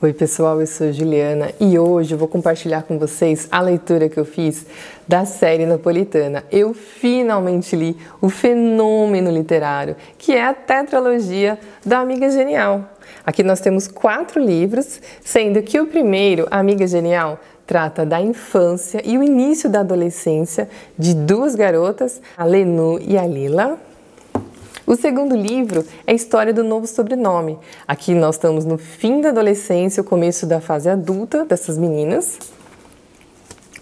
Oi pessoal, eu sou Juliana e hoje eu vou compartilhar com vocês a leitura que eu fiz da série napolitana. Eu finalmente li o fenômeno literário, que é a tetralogia da Amiga Genial. Aqui nós temos 4 livros, sendo que o primeiro, Amiga Genial, trata da infância e o início da adolescência de 2 garotas, a Lenu e a Lila. O segundo livro é a história do novo sobrenome. Aqui nós estamos no fim da adolescência, o começo da fase adulta dessas meninas.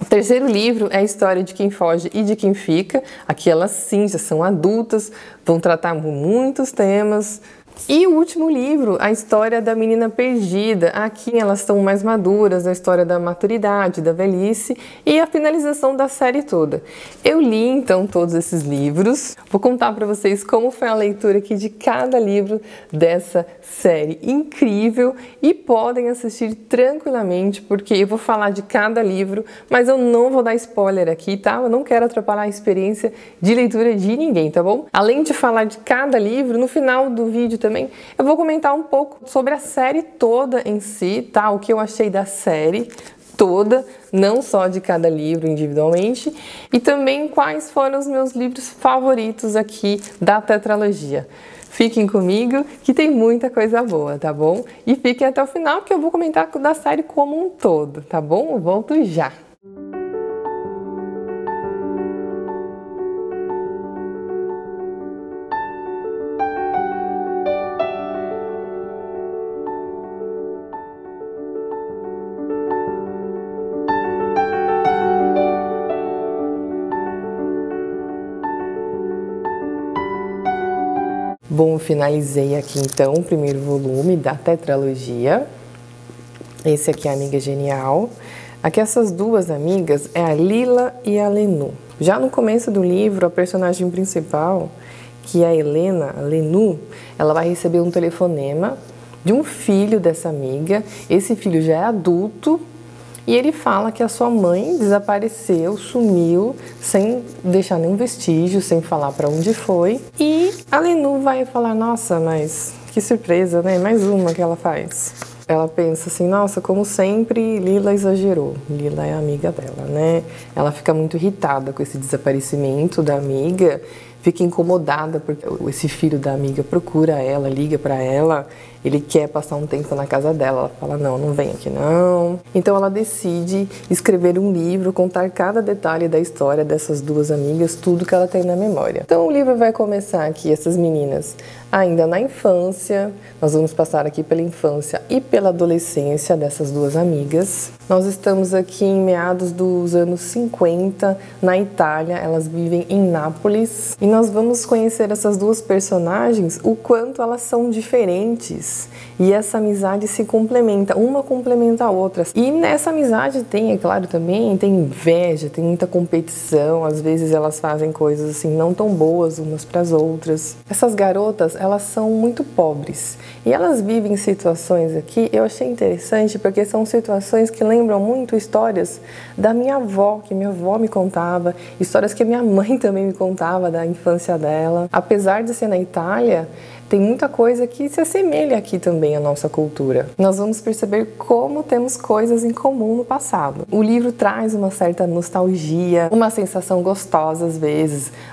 O terceiro livro é a história de quem foge e de quem fica. Aqui elas sim já são adultas, vão tratar muitos temas. E o último livro, a história da menina perdida. Aqui elas estão mais maduras, a história da maturidade, da velhice e a finalização da série toda. Eu li então todos esses livros, vou contar para vocês como foi a leitura aqui de cada livro dessa série incrível e podem assistir tranquilamente porque eu vou falar de cada livro, mas eu não vou dar spoiler aqui, tá? Eu não quero atrapalhar a experiência de leitura de ninguém, tá bom? Além de falar de cada livro, no final do vídeo também eu vou comentar um pouco sobre a série toda em si, tá? O que eu achei da série toda, não só de cada livro individualmente, e também quais foram os meus livros favoritos aqui da tetralogia. Fiquem comigo que tem muita coisa boa, tá bom? E fiquem até o final que eu vou comentar da série como um todo, tá bom? Eu volto já! Bom, finalizei aqui então o primeiro volume da tetralogia. Esse aqui é a Amiga Genial. Aqui essas 2 amigas é a Lila e a Lenu. Já no começo do livro, a personagem principal, que é a Helena, a Lenu, ela vai receber um telefonema de um filho dessa amiga. Esse filho já é adulto. E ele fala que a sua mãe desapareceu, sumiu, sem deixar nenhum vestígio, sem falar para onde foi. E a Lenu vai falar, nossa, mas que surpresa, né? Mais uma que ela faz. Ela pensa assim, nossa, como sempre, Lila exagerou. Lila é a amiga dela, né? Ela fica muito irritada com esse desaparecimento da amiga, fica incomodada porque esse filho da amiga procura ela, liga para ela, ele quer passar um tempo na casa dela. Ela fala, não, não vem aqui não. Então ela decide escrever um livro, contar cada detalhe da história dessas 2 amigas, tudo que ela tem na memória. Então o livro vai começar aqui, essas meninas ainda na infância. Nós vamos passar aqui pela infância e pela adolescência dessas 2 amigas. Nós estamos aqui em meados dos anos 50, na Itália. Elas vivem em Nápoles. E nós vamos conhecer essas 2 personagens, o quanto elas são diferentes. E essa amizade se complementa, uma complementa a outra. E nessa amizade tem, é claro, também tem inveja, tem muita competição. Às vezes elas fazem coisas assim não tão boas umas para as outras. Essas garotas, elas são muito pobres. E elas vivem situações aqui, eu achei interessante porque são situações que lembram muito histórias da minha avó, que minha avó me contava, histórias que minha mãe também me contava da infância dela. Apesar de ser na Itália, tem muita coisa que se assemelha aqui também à nossa cultura. Nós vamos perceber como temos coisas em comum no passado. O livro traz uma certa nostalgia, uma sensação gostosa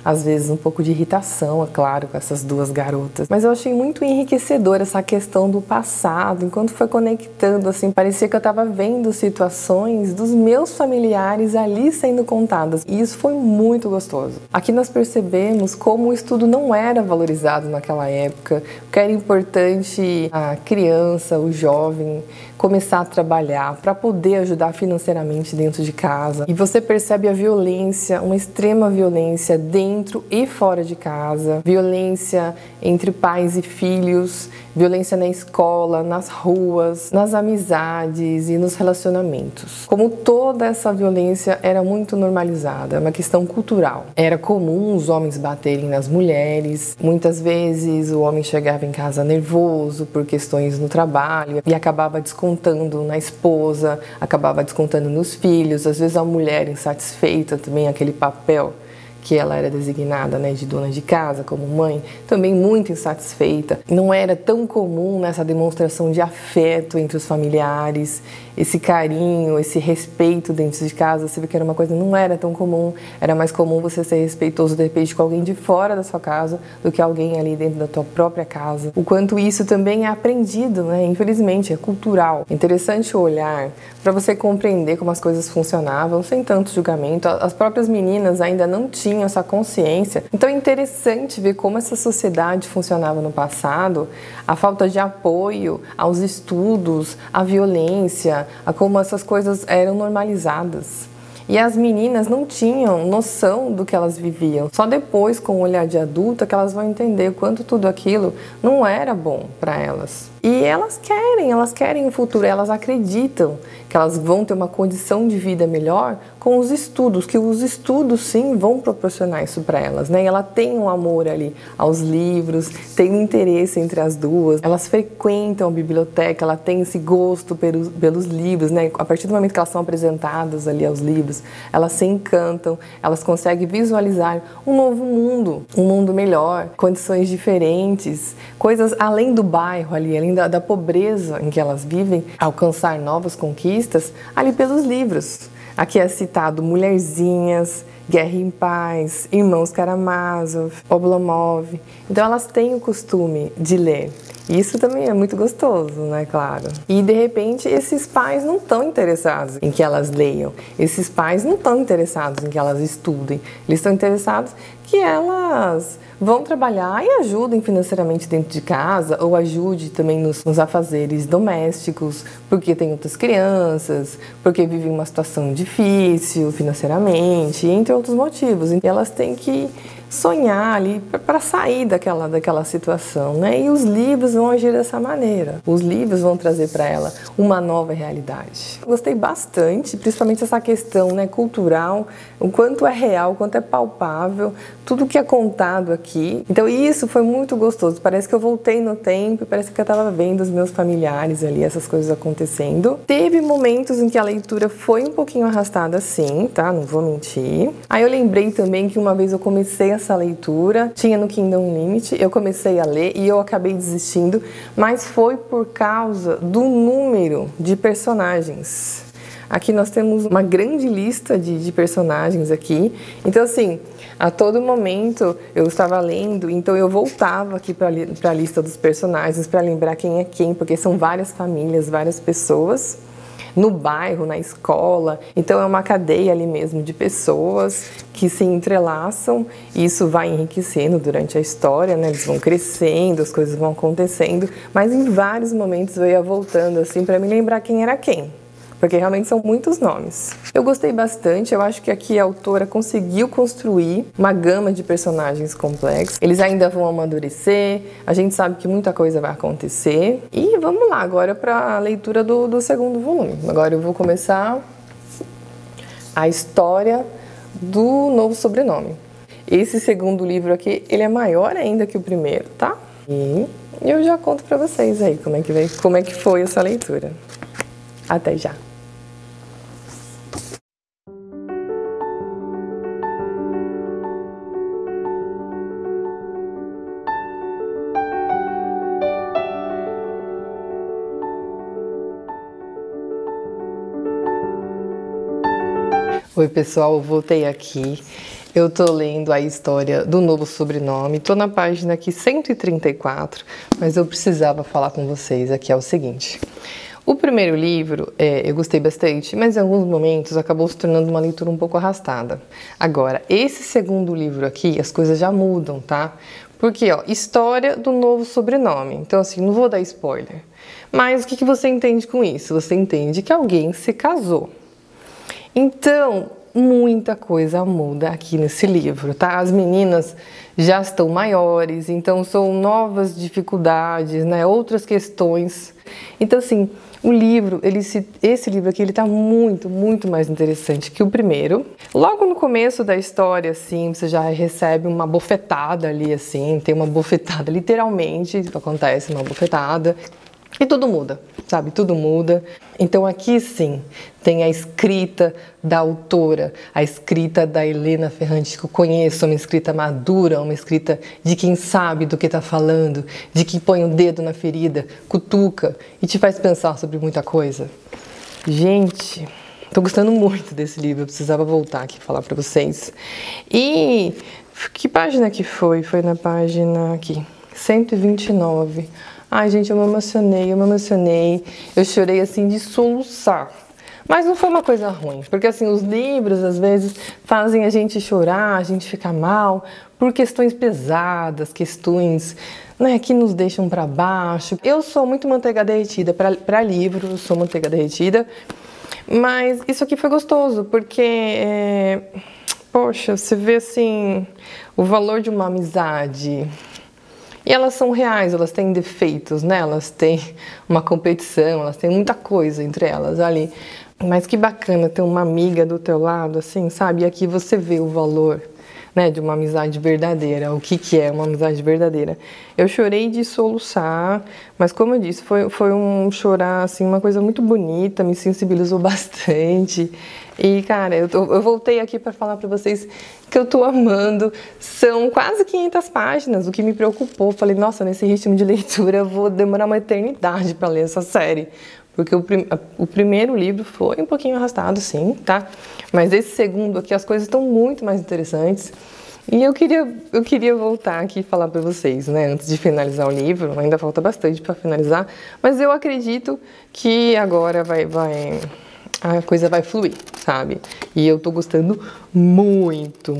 às vezes um pouco de irritação, é claro, com essas 2 garotas. Mas eu achei muito enriquecedor essa questão do passado, enquanto foi conectando, assim, parecia que eu estava vendo situações dos meus familiares ali sendo contadas. E isso foi muito gostoso. Aqui nós percebemos como o estudo não era valorizado naquela época, que era importante a criança, o jovem, começar a trabalhar para poder ajudar financeiramente dentro de casa. E você percebe a violência, uma extrema violência dentro e fora de casa, violência entre pais e filhos, violência na escola, nas ruas, nas amizades e nos relacionamentos. Como toda essa violência era muito normalizada, é uma questão cultural. Era comum os homens baterem nas mulheres, muitas vezes o homem chegava em casa nervoso por questões no trabalho e acabava descontando na esposa, acabava descontando nos filhos, às vezes a mulher insatisfeita também, aquele papel que ela era designada, né, de dona de casa, como mãe, também muito insatisfeita. Não era tão comum nessa demonstração de afeto entre os familiares, esse carinho, esse respeito dentro de casa. Você vê que era uma coisa que não era tão comum, era mais comum você ser respeitoso de repente com alguém de fora da sua casa do que alguém ali dentro da tua própria casa. O quanto isso também é aprendido, né? Infelizmente, é cultural. Interessante olhar para você compreender como as coisas funcionavam sem tanto julgamento. As próprias meninas ainda não tinham essa consciência. Então é interessante ver como essa sociedade funcionava no passado, a falta de apoio aos estudos, a violência, a como essas coisas eram normalizadas. E as meninas não tinham noção do que elas viviam. Só depois, com o olhar de adulta, que elas vão entender o quanto tudo aquilo não era bom para elas. E elas querem o futuro, elas acreditam que elas vão ter uma condição de vida melhor com os estudos, que os estudos sim vão proporcionar isso para elas, né? E ela tem um amor ali aos livros, tem um interesse entre as duas, elas frequentam a biblioteca, ela tem esse gosto pelos livros, né? A partir do momento que elas são apresentadas ali aos livros, elas se encantam, elas conseguem visualizar um novo mundo, um mundo melhor, condições diferentes, coisas além do bairro ali, além da pobreza em que elas vivem, alcançar novas conquistas ali pelos livros. Aqui é citado Mulherzinhas, Guerra em Paz, Irmãos Karamazov, Oblomov. Então elas têm o costume de ler. Isso também é muito gostoso, né, claro. E de repente esses pais não estão interessados em que elas leiam. Esses pais não estão interessados em que elas estudem. Eles estão interessados que elas vão trabalhar e ajudem financeiramente dentro de casa, ou ajude também nos afazeres domésticos, porque tem outras crianças, porque vivem uma situação difícil financeiramente, entre outros motivos. E elas têm que sonhar ali para sair daquela situação, né? E os livros vão agir dessa maneira. Os livros vão trazer para ela uma nova realidade. Gostei bastante, principalmente essa questão, né, cultural, o quanto é real, o quanto é palpável, tudo que é contado aqui. Então isso foi muito gostoso. Parece que eu voltei no tempo, parece que eu estava vendo os meus familiares ali, essas coisas acontecendo. Teve momentos em que a leitura foi um pouquinho arrastada, sim, tá? Não vou mentir. Aí eu lembrei também que uma vez eu comecei essa leitura, tinha no Kindle Unlimited, eu comecei a ler e eu acabei desistindo, mas foi por causa do número de personagens. Aqui nós temos uma grande lista de personagens aqui, então assim, a todo momento eu estava lendo, então eu voltava aqui para a lista dos personagens para lembrar quem é quem, porque são várias famílias, várias pessoas, no bairro, na escola, então é uma cadeia ali mesmo de pessoas que se entrelaçam e isso vai enriquecendo durante a história, né? Eles vão crescendo, as coisas vão acontecendo, mas em vários momentos eu ia voltando assim para me lembrar quem era quem. Porque realmente são muitos nomes. Eu gostei bastante, eu acho que aqui a autora conseguiu construir uma gama de personagens complexos. Eles ainda vão amadurecer, a gente sabe que muita coisa vai acontecer. E vamos lá agora para a leitura do segundo volume. Agora eu vou começar a história do novo sobrenome. Esse segundo livro aqui, ele é maior ainda que o primeiro, tá? E eu já conto para vocês aí como é que foi essa leitura. Até já! Oi pessoal, eu voltei aqui. Eu tô lendo a história do novo sobrenome, tô na página aqui 134, mas eu precisava falar com vocês aqui, é o seguinte. O primeiro livro, eu gostei bastante, mas em alguns momentos acabou se tornando uma leitura um pouco arrastada. Agora, esse segundo livro aqui, as coisas já mudam, tá? Porque, ó, história do novo sobrenome. Então, assim, não vou dar spoiler. Mas o que você entende com isso? Você entende que alguém se casou. Então, muita coisa muda aqui nesse livro, tá? As meninas já estão maiores, então são novas dificuldades, né? Outras questões. Então, assim, o livro, esse livro aqui, ele tá muito mais interessante que o primeiro. Logo no começo da história, assim, você já recebe uma bofetada ali, assim, tem uma bofetada, literalmente, acontece uma bofetada. E tudo muda, sabe? Tudo muda. Então aqui sim, tem a escrita da autora, a escrita da Helena Ferrante, que eu conheço, uma escrita madura, uma escrita de quem sabe do que está falando, de quem põe o dedo na ferida, cutuca e te faz pensar sobre muita coisa. Gente, tô gostando muito desse livro, eu precisava voltar aqui e falar para vocês. E que página que foi? Foi na página aqui, 129. Ai, gente, eu me emocionei. Eu chorei, assim, de soluçar. Mas não foi uma coisa ruim, porque, assim, os livros, às vezes, fazem a gente chorar, a gente ficar mal, por questões pesadas, questões, né, que nos deixam para baixo. Eu sou muito manteiga derretida para livro, eu sou manteiga derretida, mas isso aqui foi gostoso, porque, poxa, você vê, assim, o valor de uma amizade. E elas são reais, elas têm defeitos, né? Elas têm uma competição, elas têm muita coisa entre elas ali. Mas que bacana ter uma amiga do teu lado, assim, sabe? E aqui você vê o valor, né, de uma amizade verdadeira, o que é uma amizade verdadeira. Eu chorei de soluçar, mas como eu disse, foi um chorar, assim, uma coisa muito bonita, me sensibilizou bastante. E, cara, eu voltei aqui para falar para vocês que eu tô amando. São quase 500 páginas, o que me preocupou. Falei, nossa, nesse ritmo de leitura eu vou demorar uma eternidade para ler essa série. Porque o primeiro livro foi um pouquinho arrastado, sim, tá? Mas esse segundo aqui, as coisas estão muito mais interessantes. E eu queria voltar aqui e falar para vocês, né? Antes de finalizar o livro, ainda falta bastante para finalizar. Mas eu acredito que agora a coisa vai fluir, sabe? E eu tô gostando muito.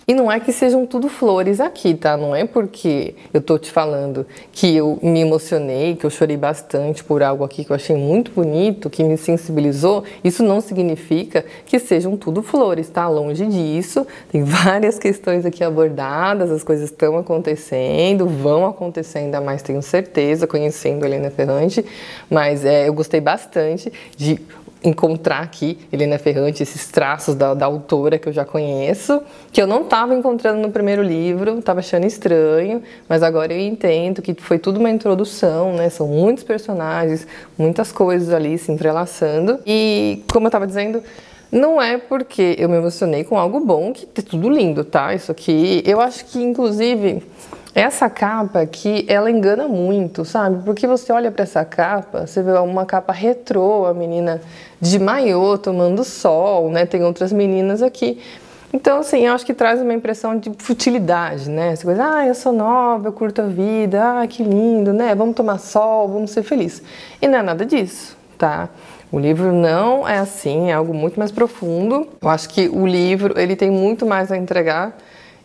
E não é que sejam tudo flores aqui, tá? Não é porque eu tô te falando que eu me emocionei, que eu chorei bastante por algo aqui que eu achei muito bonito, que me sensibilizou. Isso não significa que sejam tudo flores, tá? Longe disso. Tem várias questões aqui abordadas, as coisas estão acontecendo, vão acontecer ainda mais, tenho certeza, conhecendo a Helena Ferrante. Mas eu gostei bastante de encontrar aqui, Helena Ferrante, esses traços da autora que eu já conheço, que eu não estava encontrando no primeiro livro, estava achando estranho, mas agora eu entendo que foi tudo uma introdução, né? São muitos personagens, muitas coisas ali se entrelaçando. E, como eu estava dizendo, não é porque eu me emocionei com algo bom que é tudo lindo, tá? Isso aqui, eu acho que, inclusive, essa capa aqui, ela engana muito, sabe? Porque você olha para essa capa, você vê uma capa retrô, a menina de maiô tomando sol, né? Tem outras meninas aqui. Então, assim, eu acho que traz uma impressão de futilidade, né? Essa coisa, eu sou nova, eu curto a vida, que lindo, né? Vamos tomar sol, vamos ser felizes. E não é nada disso, tá? O livro não é assim, é algo muito mais profundo. Eu acho que o livro, ele tem muito mais a entregar.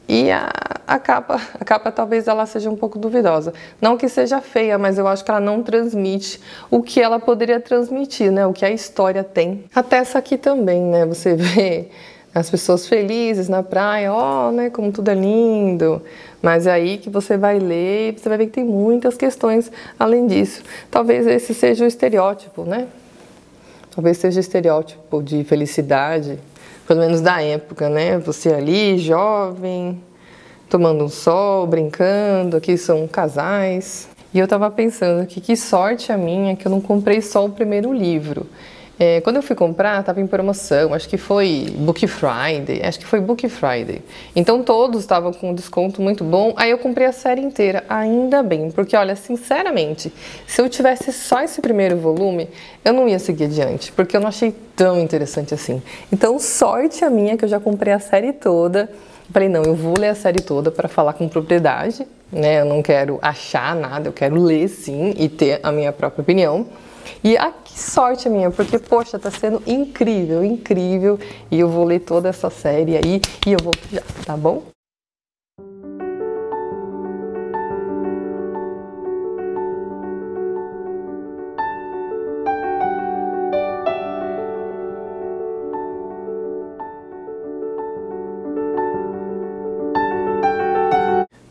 E a capa talvez ela seja um pouco duvidosa. Não que seja feia, mas eu acho que ela não transmite o que ela poderia transmitir, né? O que a história tem. Até essa aqui também, né? Você vê as pessoas felizes na praia, né? Como tudo é lindo. Mas é aí que você vai ler e você vai ver que tem muitas questões além disso. Talvez esse seja o estereótipo, né? Talvez seja o estereótipo de felicidade, pelo menos da época, né? Você ali, jovem, tomando um sol, brincando, aqui são casais. E eu tava pensando que sorte a minha que eu não comprei só o primeiro livro. Quando eu fui comprar, tava em promoção, acho que foi Book Friday, Então todos estavam com um desconto muito bom, aí eu comprei a série inteira, ainda bem, porque olha, sinceramente, se eu tivesse só esse primeiro volume, eu não ia seguir adiante, porque eu não achei tão interessante assim. Então sorte a minha que eu já comprei a série toda. Falei, não, eu vou ler a série toda para falar com propriedade, né? Eu não quero achar nada, eu quero ler sim e ter a minha própria opinião. E que sorte a minha, porque, poxa, tá sendo incrível, incrível. E eu vou ler toda essa série aí e eu volto já, tá bom?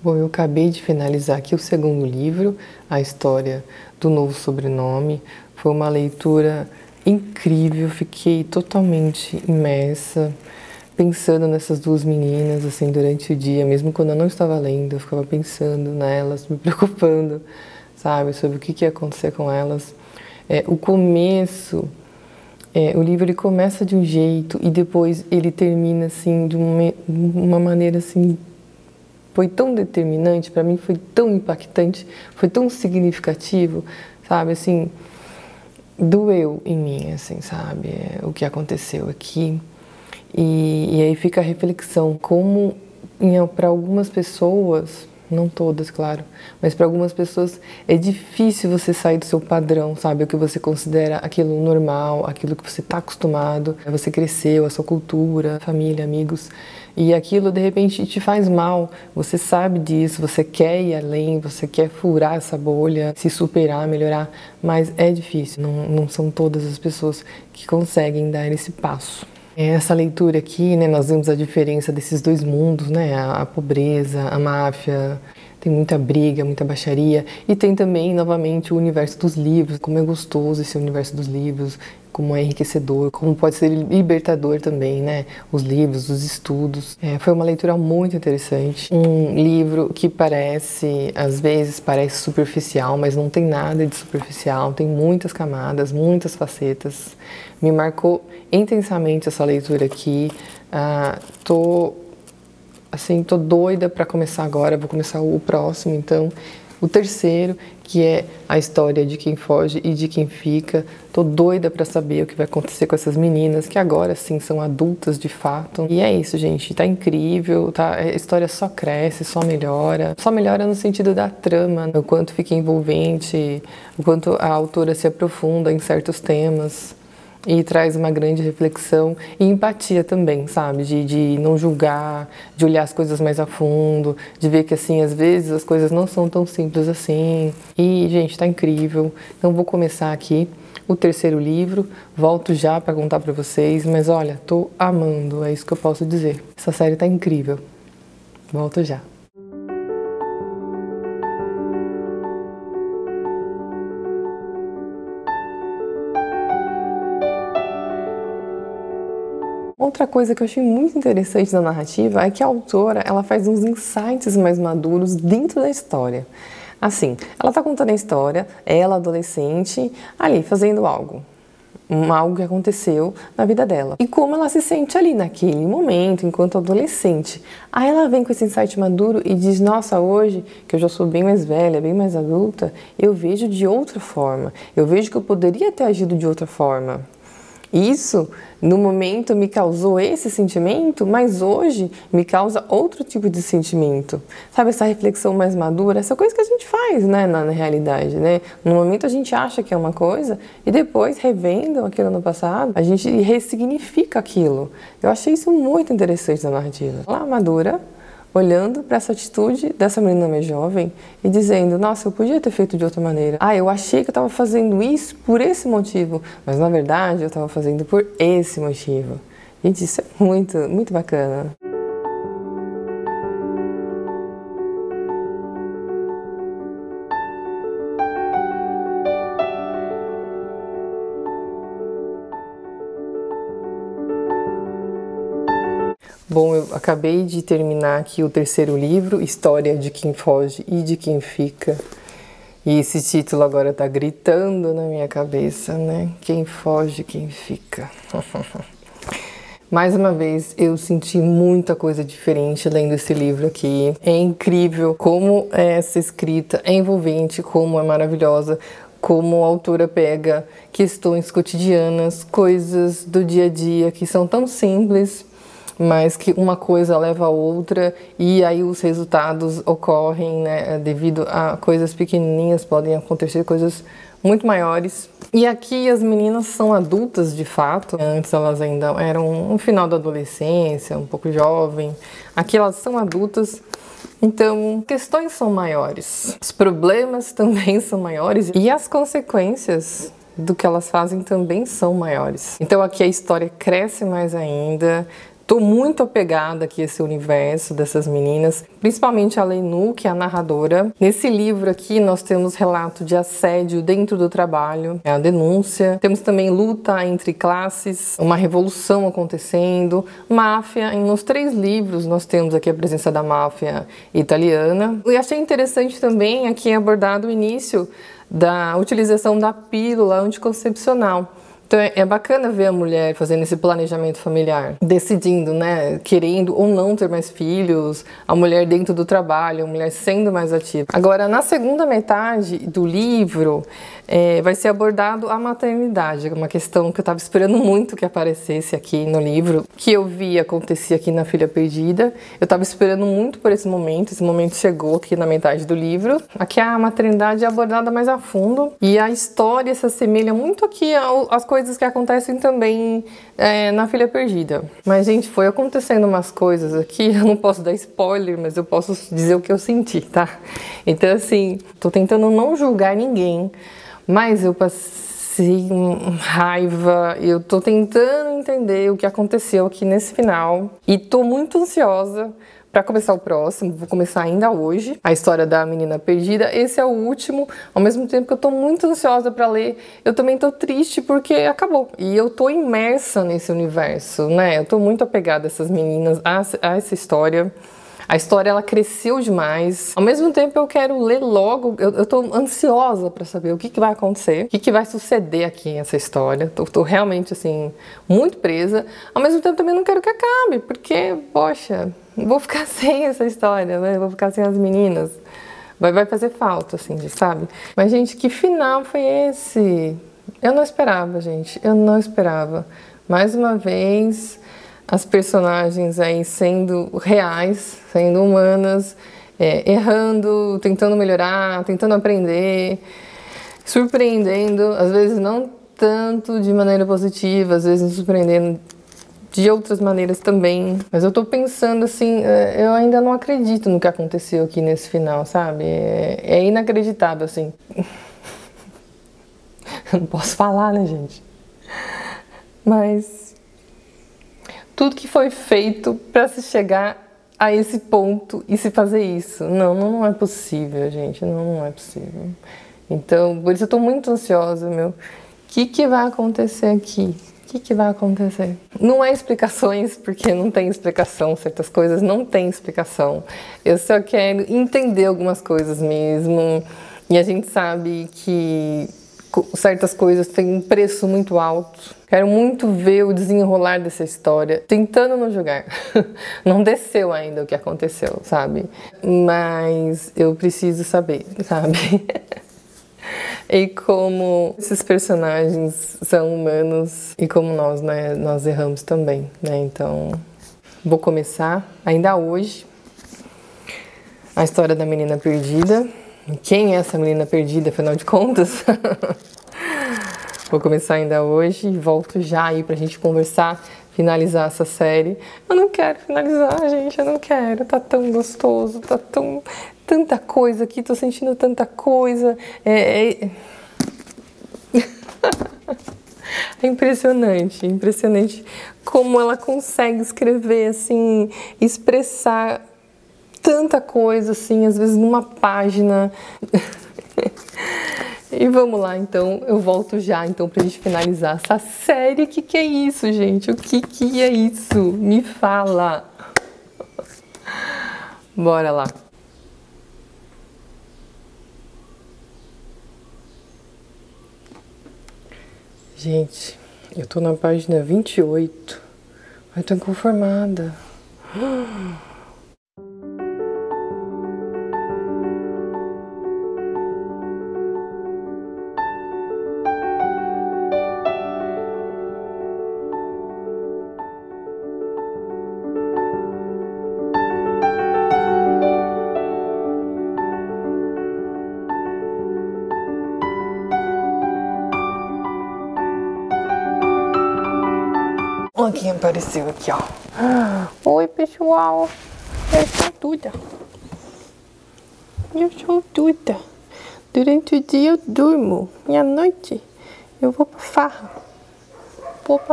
Bom, eu acabei de finalizar aqui o segundo livro, a história do novo sobrenome. Foi uma leitura incrível, fiquei totalmente imersa, pensando nessas duas meninas, assim, durante o dia, mesmo quando eu não estava lendo, eu ficava pensando nelas, me preocupando, sabe? Sobre o que ia acontecer com elas. O começo, o livro ele começa de um jeito e depois ele termina assim de uma maneira assim, foi tão determinante para mim, foi tão impactante, foi tão significativo, sabe? Assim, doeu em mim, assim, sabe? O que aconteceu aqui. E aí fica a reflexão, como para algumas pessoas, não todas, claro, mas para algumas pessoas é difícil você sair do seu padrão, sabe? O que você considera aquilo normal, aquilo que você está acostumado, você cresceu, a sua cultura, família, amigos, e aquilo de repente te faz mal. Você sabe disso, você quer ir além, você quer furar essa bolha, se superar, melhorar, mas é difícil, não são todas as pessoas que conseguem dar esse passo. Essa leitura aqui, né, nós vemos a diferença desses dois mundos, né, a pobreza, a máfia, tem muita briga, muita baixaria, e tem também, novamente, o universo dos livros, como é gostoso esse universo dos livros, como é enriquecedor, como pode ser libertador também, né, os livros, os estudos. Foi uma leitura muito interessante, um livro que parece, às vezes parece superficial, mas não tem nada de superficial, tem muitas camadas, muitas facetas. Me marcou intensamente essa leitura aqui. Tô doida para começar agora, vou começar o próximo, então, o terceiro, que é a história de quem foge e de quem fica. Tô doida para saber o que vai acontecer com essas meninas, que agora sim são adultas de fato. E é isso, gente, tá incrível, tá? A história só cresce, só melhora no sentido da trama, o quanto fica envolvente, o quanto a autora se aprofunda em certos temas. E traz uma grande reflexão e empatia também, sabe? De não julgar, de olhar as coisas mais a fundo, de ver que, assim, às vezes as coisas não são tão simples assim. E, gente, tá incrível. Então, vou começar aqui o terceiro livro, volto já para contar para vocês, mas olha, tô amando, é isso que eu posso dizer. Essa série tá incrível. Volto já. Outra coisa que eu achei muito interessante na narrativa é que a autora ela faz uns insights mais maduros dentro da história. Assim, ela está contando a história, ela adolescente, ali fazendo algo que aconteceu na vida dela. E como ela se sente ali naquele momento, enquanto adolescente. Aí ela vem com esse insight maduro e diz, nossa, hoje, que eu já sou bem mais velha, bem mais adulta, eu vejo de outra forma. Eu vejo que eu poderia ter agido de outra forma. Isso, no momento, me causou esse sentimento, mas hoje me causa outro tipo de sentimento. Sabe, essa reflexão mais madura, essa coisa que a gente faz, né, na realidade, né? No momento a gente acha que é uma coisa e depois, revendo aquilo no passado, a gente ressignifica aquilo. Eu achei isso muito interessante na narrativa. Ela madura, olhando para essa atitude dessa menina mais jovem e dizendo, nossa, eu podia ter feito de outra maneira. Eu achei que eu estava fazendo isso por esse motivo, mas na verdade eu estava fazendo por esse motivo. Gente, isso é muito, muito bacana. Bom, eu acabei de terminar aqui o terceiro livro, História de Quem Foge e de Quem Fica. E esse título agora tá gritando na minha cabeça, né? Quem foge, quem fica. Mais uma vez, eu senti muita coisa diferente lendo esse livro aqui. É incrível como essa escrita é envolvente, como é maravilhosa, como a autora pega questões cotidianas, coisas do dia a dia que são tão simples, mas que uma coisa leva a outra e aí os resultados ocorrem, né, devido a coisas pequenininhas, podem acontecer coisas muito maiores. E aqui as meninas são adultas de fato, antes elas ainda eram no final da adolescência, um pouco jovem, aqui elas são adultas, então questões são maiores, os problemas também são maiores e as consequências do que elas fazem também são maiores. Então aqui a história cresce mais ainda, Tô muito apegada aqui a esse universo dessas meninas, principalmente a Lenu, que é a narradora. Nesse livro aqui nós temos relato de assédio dentro do trabalho, é a denúncia. Temos também luta entre classes, uma revolução acontecendo, máfia. Nos 3 livros nós temos aqui a presença da máfia italiana. E achei interessante também aqui abordado o início da utilização da pílula anticoncepcional. Então é bacana ver a mulher fazendo esse planejamento familiar, decidindo, né, querendo ou não ter mais filhos, a mulher dentro do trabalho, a mulher sendo mais ativa. Agora, na segunda metade do livro, vai ser abordado a maternidade, uma questão que eu estava esperando muito que aparecesse aqui no livro, que eu vi acontecer aqui na Filha Perdida. Eu estava esperando muito por esse momento chegou aqui na metade do livro. Aqui a maternidade é abordada mais a fundo e a história se assemelha muito aqui às coisas que acontecem também na Filha Perdida. Mas, gente, foi acontecendo umas coisas aqui, eu não posso dar spoiler, mas eu posso dizer o que eu senti, tá? Então, assim, tô tentando não julgar ninguém, mas eu passei raiva, eu tô tentando entender o que aconteceu aqui nesse final e tô muito ansiosa para começar o próximo. Vou começar ainda hoje a história da menina perdida. Esse é o último, ao mesmo tempo que eu tô muito ansiosa para ler, eu também tô triste porque acabou e eu tô imersa nesse universo, né? Eu tô muito apegada a essas meninas, a essa história. A história, ela cresceu demais. Ao mesmo tempo, eu quero ler logo. Eu tô ansiosa para saber o que vai acontecer, o que vai suceder aqui nessa história. Tô realmente, assim, muito presa. Ao mesmo tempo, também não quero que acabe, porque, poxa, vou ficar sem essa história, né? Vou ficar sem as meninas. Vai fazer falta, assim, sabe? Mas, gente, que final foi esse? Eu não esperava, gente. Eu não esperava. Mais uma vez, as personagens aí sendo reais, sendo humanas, errando, tentando melhorar, tentando aprender, surpreendendo, às vezes não tanto de maneira positiva, às vezes surpreendendo de outras maneiras também. Mas eu tô pensando assim, eu ainda não acredito no que aconteceu aqui nesse final, sabe? É inacreditável, assim. Eu não posso falar, né, gente? Mas tudo que foi feito para se chegar a esse ponto e se fazer isso. Não é possível, gente. Não é possível. Então, por isso eu tô muito ansiosa, meu. O que vai acontecer aqui? O que vai acontecer? Não é explicações, porque não tem explicação. Certas coisas não tem explicação. Eu só quero entender algumas coisas mesmo. E a gente sabe que certas coisas têm um preço muito alto. Quero muito ver o desenrolar dessa história, tentando não julgar. Não desceu ainda o que aconteceu, sabe? Mas eu preciso saber, sabe? E como esses personagens são humanos e como nós, né? Nós erramos também, né? Então, vou começar ainda hoje a história da menina perdida. Quem é essa menina perdida, afinal de contas? Vou começar ainda hoje e volto já aí pra gente conversar, finalizar essa série. Eu não quero finalizar, gente, eu não quero. Tá tão gostoso, tá tanta coisa aqui, tô sentindo tanta coisa. É impressionante como ela consegue escrever, assim, expressar tanta coisa, assim, às vezes numa página. E vamos lá, então, eu volto já, então, pra gente finalizar essa série. O que é isso, gente? O que é isso? Me fala! Bora lá! Gente, eu tô na página 28. Ai, tô inconformada. Olha quem apareceu aqui, ó. Oi, pessoal. Eu sou Duda. Durante o dia eu durmo. E à noite eu vou pra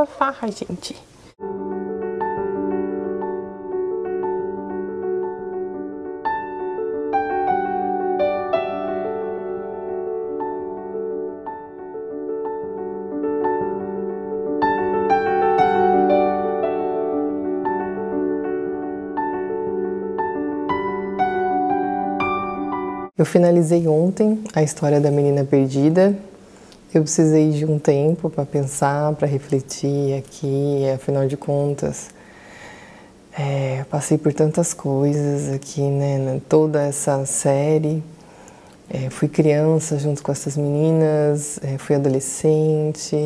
farra. Gente. Eu finalizei ontem a história da menina perdida. Eu precisei de um tempo para pensar, para refletir aqui, afinal de contas, passei por tantas coisas aqui, né, toda essa série. Fui criança junto com essas meninas, fui adolescente,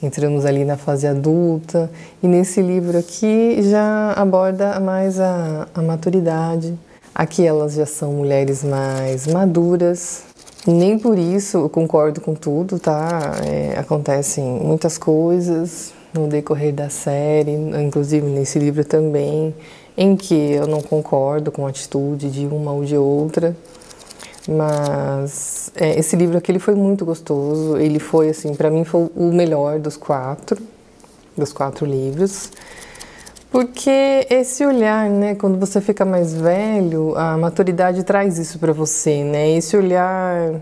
entramos ali na fase adulta, e nesse livro aqui já aborda mais a maturidade. Aqui elas já são mulheres mais maduras. Nem por isso eu concordo com tudo, tá? Acontecem muitas coisas no decorrer da série, inclusive nesse livro também, em que eu não concordo com a atitude de uma ou de outra. Mas esse livro aqui ele foi muito gostoso, ele foi assim, para mim foi o melhor dos quatro livros, porque esse olhar, né, quando você fica mais velho, a maturidade traz isso para você, né, esse olhar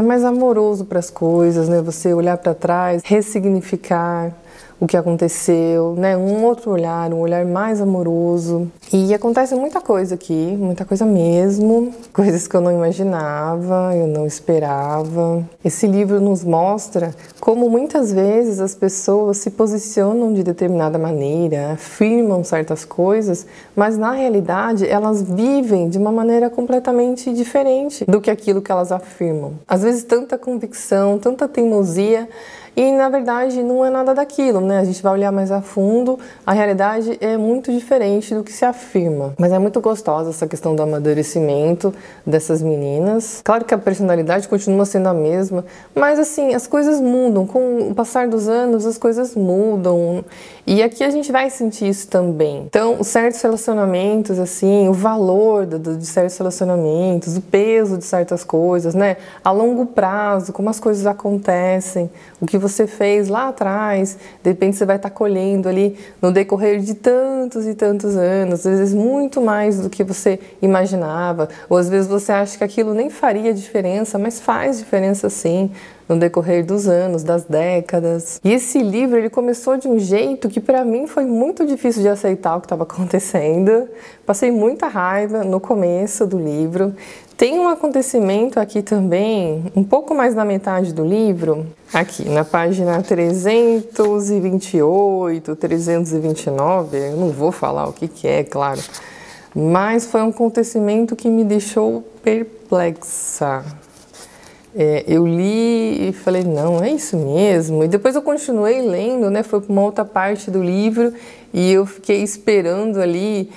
mais amoroso para as coisas, né, você olhar para trás, ressignificar o que aconteceu, né? Um outro olhar, um olhar mais amoroso. E acontece muita coisa aqui, muita coisa mesmo, coisas que eu não imaginava, eu não esperava. Esse livro nos mostra como muitas vezes as pessoas se posicionam de determinada maneira, afirmam certas coisas, mas na realidade elas vivem de uma maneira completamente diferente do que aquilo que elas afirmam. Às vezes tanta convicção, tanta teimosia, e na verdade não é nada daquilo, né? A gente vai olhar mais a fundo, a realidade é muito diferente do que se afirma. Mas é muito gostosa essa questão do amadurecimento dessas meninas. Claro que a personalidade continua sendo a mesma, mas assim, as coisas mudam. Com o passar dos anos, as coisas mudam. E aqui a gente vai sentir isso também. Então, certos relacionamentos, assim, o valor de certos relacionamentos, o peso de certas coisas, né? A longo prazo, como as coisas acontecem, o que você fez lá atrás, de repente você vai estar colhendo ali no decorrer de tantos e tantos anos, às vezes muito mais do que você imaginava, ou às vezes você acha que aquilo nem faria diferença, mas faz diferença sim, no decorrer dos anos, das décadas. E esse livro, ele começou de um jeito que para mim foi muito difícil de aceitar o que estava acontecendo. Passei muita raiva no começo do livro. Tem um acontecimento aqui também, um pouco mais na metade do livro, aqui na página 328, 329, eu não vou falar o que é, claro, mas foi um acontecimento que me deixou perplexa. Eu li e falei, não, é isso mesmo. E depois eu continuei lendo, né? Foi para uma outra parte do livro e eu fiquei esperando ali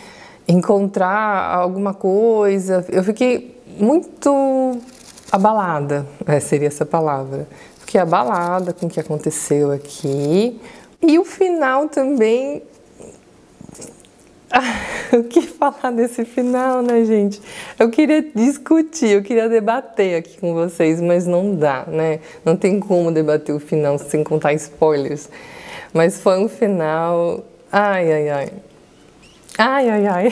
encontrar alguma coisa. Eu fiquei muito abalada, seria essa palavra. Fiquei abalada com o que aconteceu aqui. E o final também... O que falar desse final, né, gente? Eu queria discutir, eu queria debater aqui com vocês, mas não dá, né? Não tem como debater o final sem contar spoilers. Mas foi um final... Ai, ai, ai. Ai, ai, ai.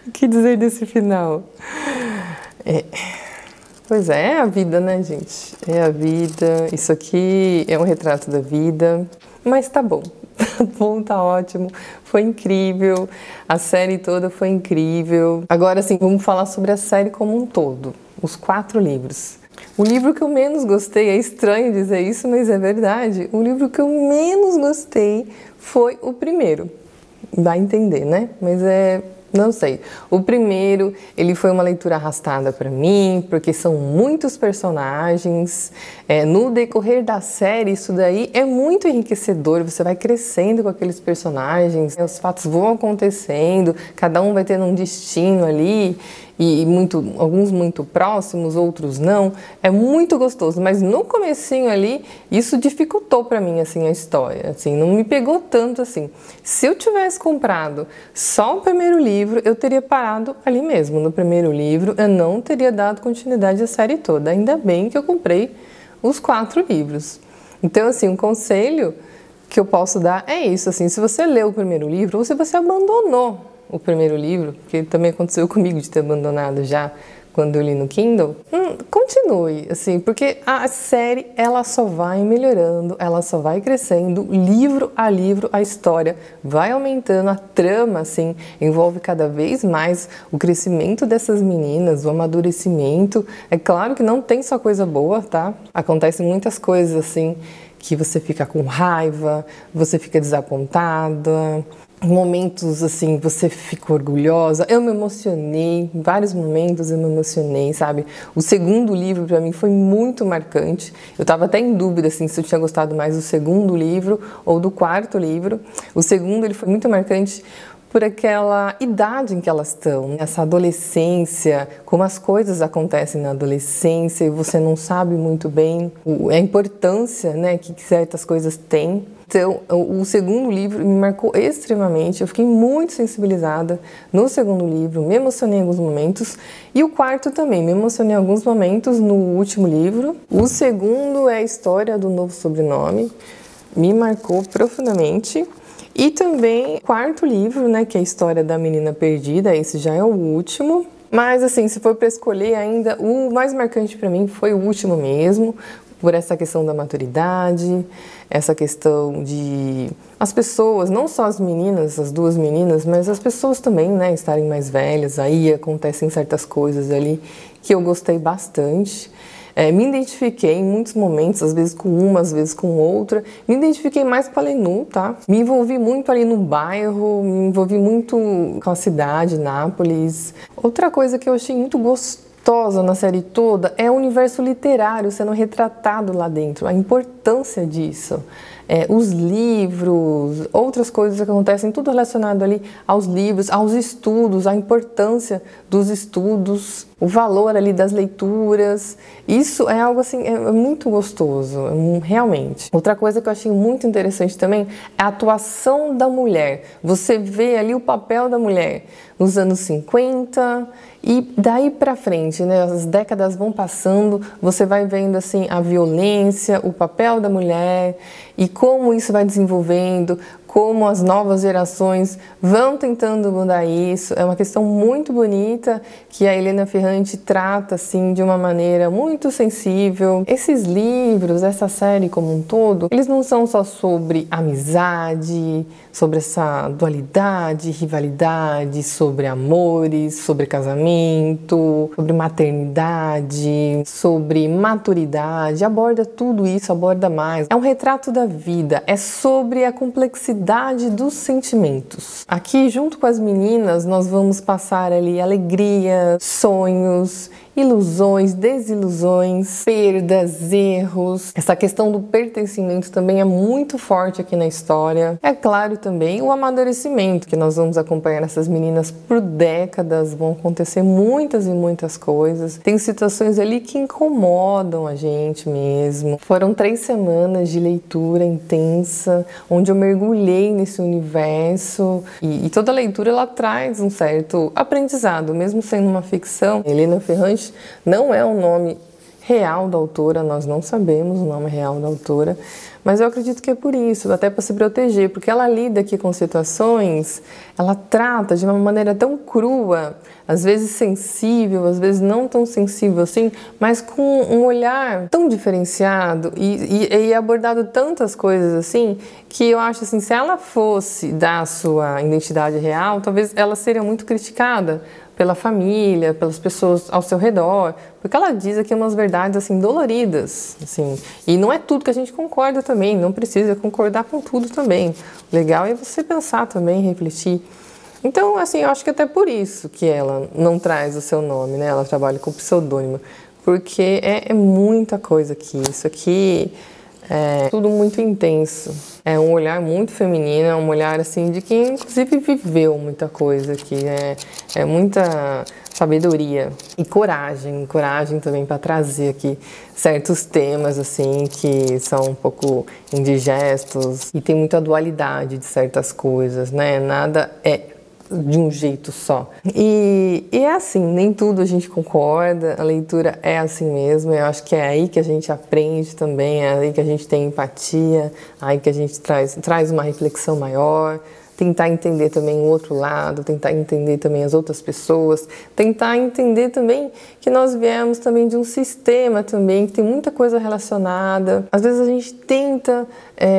O que dizer desse final? Pois é a vida, né, gente? É a vida. Isso aqui é um retrato da vida. Mas tá bom. Tá bom, tá ótimo, foi incrível, a série toda foi incrível. Agora sim, vamos falar sobre a série como um todo, os 4 livros. O livro que eu menos gostei, é estranho dizer isso, mas é verdade, o livro que eu menos gostei foi o primeiro. Vai entender, né? Mas não sei. O primeiro, ele foi uma leitura arrastada para mim, porque são muitos personagens. No decorrer da série, isso daí é muito enriquecedor. Você vai crescendo com aqueles personagens, os fatos vão acontecendo, cada um vai tendo um destino ali, e alguns muito próximos, outros não. É muito gostoso, mas no comecinho ali, isso dificultou para mim, assim, a história. Assim, não me pegou tanto assim. Se eu tivesse comprado só o primeiro livro, eu teria parado ali mesmo, no primeiro livro. Eu não teria dado continuidade à série toda. Ainda bem que eu comprei os 4 livros. Então, assim, um conselho que eu posso dar é isso, assim, se você leu o primeiro livro, ou se você abandonou o primeiro livro, porque também aconteceu comigo de ter abandonado já quando eu li no Kindle, continue, assim, porque a série, ela só vai melhorando, ela só vai crescendo, livro a livro, a história vai aumentando, a trama, assim, envolve cada vez mais o crescimento dessas meninas, o amadurecimento. É claro que não tem só coisa boa, tá? Acontecem muitas coisas, assim, que você fica com raiva, você fica desapontada, momentos assim, você fica orgulhosa. Eu me emocionei, em vários momentos eu me emocionei, sabe? O segundo livro para mim foi muito marcante. Eu estava até em dúvida assim, se eu tinha gostado mais do segundo livro ou do quarto livro. O segundo ele foi muito marcante por aquela idade em que elas estão, essa adolescência, como as coisas acontecem na adolescência e você não sabe muito bem a importância, né, que certas coisas têm. Então, o segundo livro me marcou extremamente, eu fiquei muito sensibilizada no segundo livro, me emocionei em alguns momentos, e o quarto também, me emocionei em alguns momentos no último livro. O segundo é a história do novo sobrenome, me marcou profundamente. E também o quarto livro, né, que é a história da menina perdida, esse já é o último. Mas assim, se for para escolher ainda, o mais marcante para mim foi o último mesmo, por essa questão da maturidade, essa questão de as pessoas, não só as meninas, as duas meninas, mas as pessoas também, né, estarem mais velhas, aí acontecem certas coisas ali que eu gostei bastante. Me identifiquei em muitos momentos, às vezes com uma, às vezes com outra. Me identifiquei mais com a Lenu, tá? Me envolvi muito ali no bairro, me envolvi muito com a cidade, Nápoles. Outra coisa que eu achei muito gostosa na série toda é o universo literário sendo retratado lá dentro, a importância disso. Os livros, outras coisas que acontecem, tudo relacionado ali aos livros, aos estudos, a importância dos estudos, o valor ali das leituras. Isso é algo assim, é muito gostoso, realmente. Outra coisa que eu achei muito interessante também é a atuação da mulher. Você vê ali o papel da mulher nos anos 50 e daí pra frente, né, as décadas vão passando, você vai vendo assim a violência, o papel da mulher e como isso vai desenvolvendo, como as novas gerações vão tentando mudar isso. É uma questão muito bonita que a Helena Ferrante trata assim de uma maneira muito sensível. Esses livros, essa série como um todo, eles não são só sobre amizade, sobre essa dualidade, rivalidade, sobre amores, sobre casamento, sobre maternidade, sobre maturidade. Aborda tudo isso, aborda mais. É um retrato da vida, é sobre a complexidade dos sentimentos. Aqui, junto com as meninas, nós vamos passar ali alegria, sonhos, ilusões, desilusões, perdas, erros. Essa questão do pertencimento também é muito forte aqui na história. É claro também o amadurecimento, que nós vamos acompanhar essas meninas por décadas, vão acontecer muitas e muitas coisas. Tem situações ali que incomodam a gente mesmo. Foram 3 semanas de leitura intensa, onde eu mergulhei nesse universo e toda leitura ela traz um certo aprendizado, mesmo sendo uma ficção. Helena Ferrante não é o nome real da autora, nós não sabemos o nome real da autora, mas eu acredito que é por isso, até para se proteger, porque ela lida aqui com situações, ela trata de uma maneira tão crua, às vezes sensível, às vezes não tão sensível assim, mas com um olhar tão diferenciado e abordado tantas coisas assim, que eu acho assim, se ela fosse dar a sua identidade real, talvez ela seria muito criticada pela família, pelas pessoas ao seu redor, porque ela diz aqui umas verdades assim doloridas, assim, e não é tudo que a gente concorda também, não precisa concordar com tudo também. O legal é você pensar também, refletir. Então, assim, eu acho que até por isso que ela não traz o seu nome, né? Ela trabalha com pseudônimo, porque é muita coisa aqui. Isso aqui é tudo muito intenso. É um olhar muito feminino, é um olhar assim de quem inclusive viveu muita coisa aqui. É muita sabedoria e coragem também para trazer aqui certos temas assim que são um pouco indigestos e tem muita dualidade de certas coisas, né? Nada é de um jeito só. E é assim, nem tudo a gente concorda, a leitura é assim mesmo, eu acho que é aí que a gente aprende também, é aí que a gente tem empatia, aí que a gente traz uma reflexão maior, tentar entender também o outro lado, tentar entender também as outras pessoas, tentar entender também que nós viemos também de um sistema também, que tem muita coisa relacionada. Às vezes a gente tenta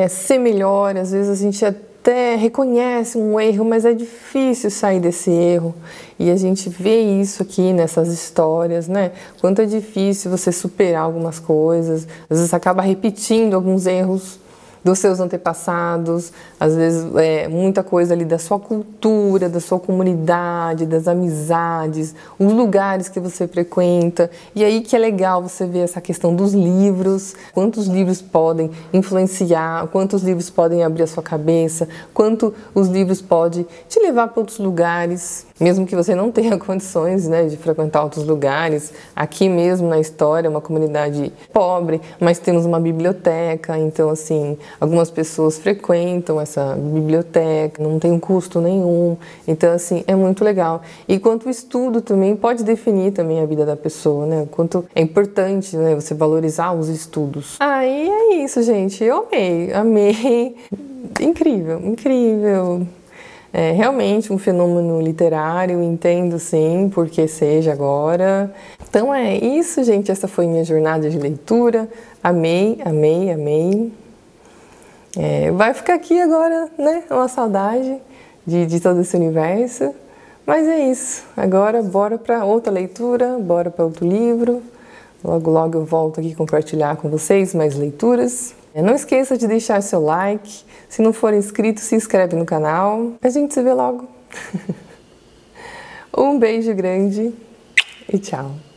ser melhor, às vezes a gente até reconhece um erro, mas é difícil sair desse erro. E a gente vê isso aqui nessas histórias, né? Quanto é difícil você superar algumas coisas, às vezes acaba repetindo alguns erros dos seus antepassados, às vezes muita coisa ali da sua cultura, da sua comunidade, das amizades, os lugares que você frequenta. E aí que é legal você ver essa questão dos livros, quantos livros podem influenciar, quantos livros podem abrir a sua cabeça, quanto os livros podem te levar para outros lugares, mesmo que você não tenha condições, né, de frequentar outros lugares. Aqui mesmo na história, uma comunidade pobre, mas temos uma biblioteca, então assim, algumas pessoas frequentam essa biblioteca, não tem um custo nenhum, então assim, é muito legal. E quanto o estudo também pode definir também a vida da pessoa, né, quanto é importante, né, você valorizar os estudos. E é isso, gente, eu amei, incrível, incrível. É realmente um fenômeno literário, entendo sim, porque seja agora. Então é isso, gente, essa foi minha jornada de leitura, amei, amei, amei. Vai ficar aqui agora, né, uma saudade de todo esse universo, mas é isso, agora bora para outra leitura, bora para outro livro, logo logo eu volto aqui compartilhar com vocês mais leituras. Não esqueça de deixar seu like, se não for inscrito, se inscreve no canal, a gente se vê logo. Um beijo grande e tchau!